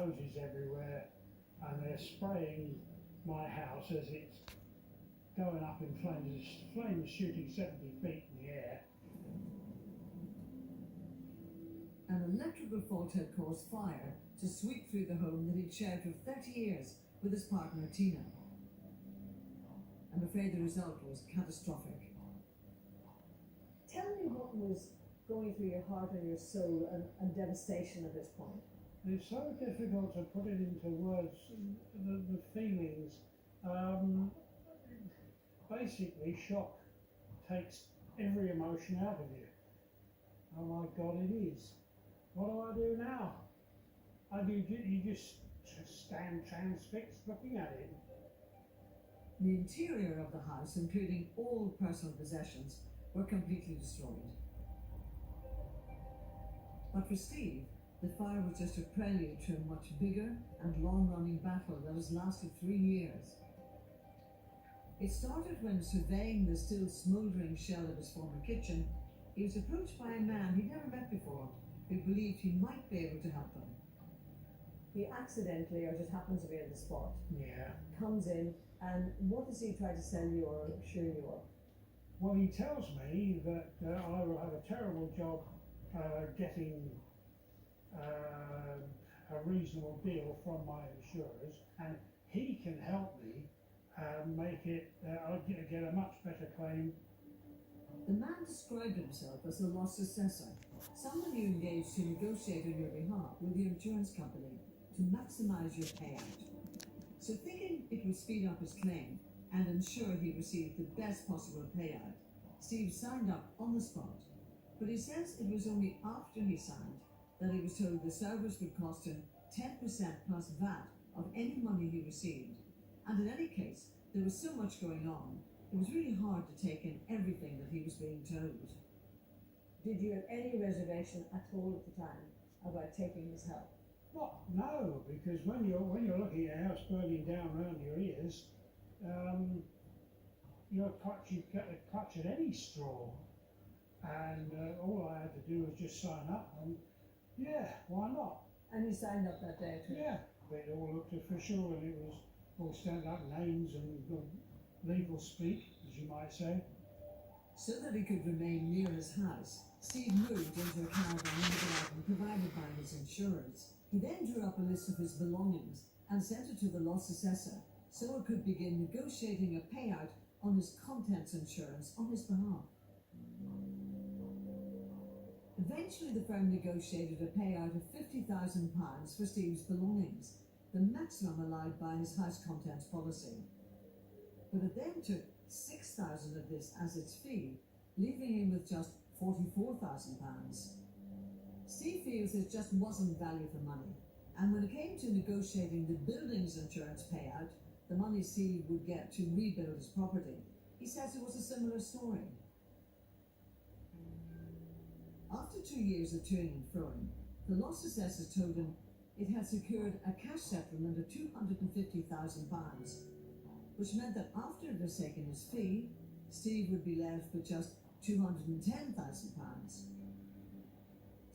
hoses everywhere, and they're spraying my house as it's going up in flames. The flames shooting 70 feet in the air. An electrical fault had caused fire to sweep through the home that he'd shared for 30 years with his partner Tina. I'm afraid the result was catastrophic. Tell me what was going through your heart and your soul and devastation at this point. It's so difficult to put it into words, the feelings. Basically, shock takes every emotion out of you. Oh my God, it is. What do I do now? You just stand transfixed looking at it. The interior of the house, including all personal possessions, were completely destroyed. But for Steve, the fire was just a prelude to a much bigger and long-running battle that has lasted 3 years. It started when, surveying the still smouldering shell of his former kitchen, he was approached by a man he'd never met before, who believed he might be able to help him. He accidentally, or just happens to be at the spot, Yeah. comes in, and what does he try to sell you or assure you of? Well, he tells me that I will have a terrible job getting a reasonable deal from my insurers, and he can help me make it, I'll get a much better claim. The man described himself as a loss assessor, someone you engaged to negotiate on your behalf with your insurance company to maximize your payout. So thinking it would speed up his claim and ensure he received the best possible payout, Steve signed up on the spot. But he says it was only after he signed that he was told the service would cost him 10% plus VAT of any money he received. And in any case, there was so much going on, it was really hard to take in everything that he was being told. Did you have any reservation at all at the time about taking his help? No, because when you're looking at a house burning down around your ears, you get a clutch at any straw, and all I had to do was just sign up, and yeah, why not? And you signed up that day too? Yeah, it all looked official, and it was all stand up names and legal speak, as you might say. So that he could remain near his house, Steve moved into a caravan in the garden provided by his insurers. He then drew up a list of his belongings and sent it to the loss assessor so it could begin negotiating a payout on his contents insurance on his behalf. Eventually the firm negotiated a payout of £50,000 for Steve's belongings, the maximum allowed by his house contents policy. But it then took £6,000 of this as its fee, leaving him with just £44,000. Steve feels it just wasn't value for money, and when it came to negotiating the building's insurance payout, the money Steve would get to rebuild his property, he says it was a similar story. After 2 years of toing and froing, the loss assessors told him it had secured a cash settlement of £250,000, which meant that after it was taken his fee, Steve would be left with just £210,000.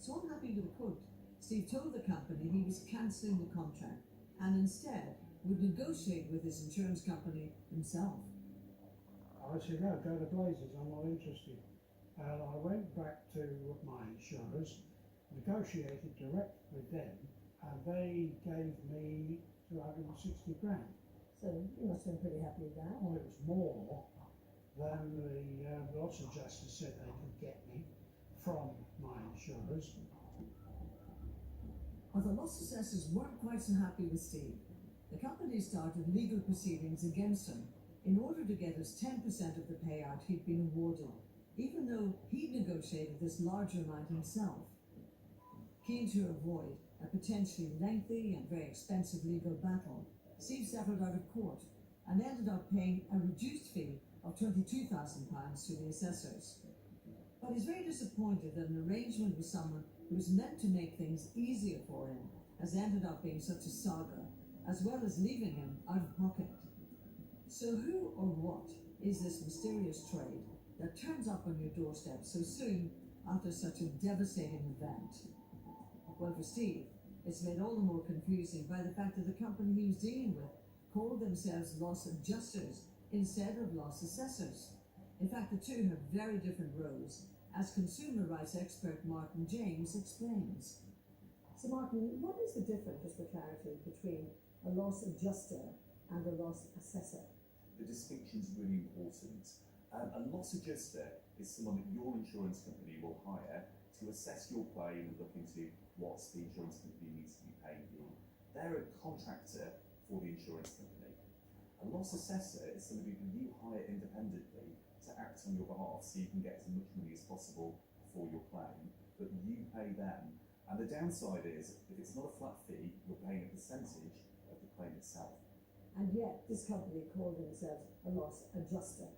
So unhappy with the quote, Steve told the company he was cancelling the contract and instead would negotiate with his insurance company himself. I said, no, go to blazes, I'm not interested. And I went back to my insurers, negotiated direct with them, and they gave me 260 grand. So you must have been pretty happy with that. Well, it was more than the loss adjuster said they could get me from my insurers. But the loss assessors weren't quite so happy with Steve. The company started legal proceedings against him in order to get his 10% of the payout he'd been awarded, even though he'd negotiated this larger amount himself. Keen to avoid a potentially lengthy and very expensive legal battle, Steve settled out of court and ended up paying a reduced fee of £22,000 to the assessors. But he's very disappointed that an arrangement with someone who was meant to make things easier for him has ended up being such a saga, as well as leaving him out of pocket. So who or what is this mysterious trade that turns up on your doorstep so soon after such a devastating event? Well, for Steve, It's made all the more confusing by the fact that the company he was dealing with called themselves loss adjusters instead of loss assessors. In fact, the two have very different roles, as consumer rights expert Martin James explains. So Martin, what is the difference, just for clarity, between a loss adjuster and a loss assessor? The distinction is really important. A loss adjuster is someone that your insurance company will hire to assess your claim and look into what the insurance company needs to be paying you. They're a contractor for the insurance company. A loss assessor is somebody that you hire independently to act on your behalf so you can get as much money as possible for your claim, but you pay them. And the downside is, if it's not a flat fee, you're paying a percentage of the claim itself. And yet, this company called themselves a loss adjuster.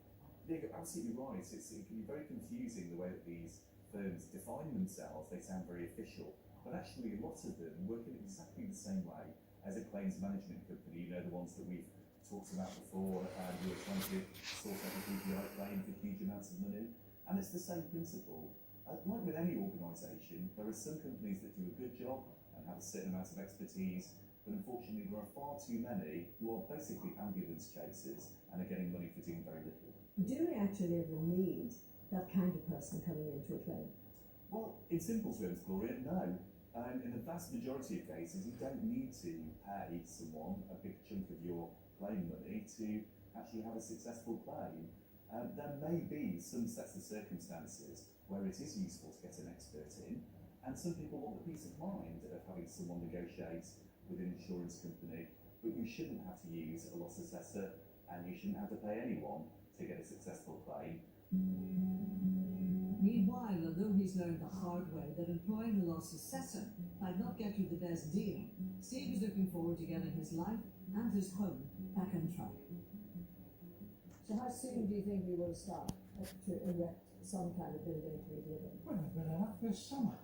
Yeah, you're absolutely right. It can be very confusing the way that these firms define themselves. They sound very official, but actually a lot of them work in exactly the same way as a claims management company. You know, the ones that we've talked about before, and who are trying to sort out a PPI claim for huge amounts of money. And it's the same principle. Like with any organisation, there are some companies that do a good job and have a certain amount of expertise, but unfortunately there are far too many who are basically ambulance chasers and are getting money for doing very little. Do we actually ever need that kind of person coming into a claim? Well, in simple terms, Gloria, no. In the vast majority of cases, you don't need to pay someone a big chunk of your claim money to actually have a successful claim. There may be some sets of circumstances where it is useful to get an expert in, and some people want the peace of mind of having someone negotiate with an insurance company, but you shouldn't have to use a loss assessor, and you shouldn't have to pay anyone to get a successful claim. Meanwhile, although he's learned the hard way that employing a loss assessor might not get you the best deal, Steve is looking forward to getting his life and his home back on track. So how soon do you think we will start to erect some kind of building to be delivered? Well, I've been enough this summer.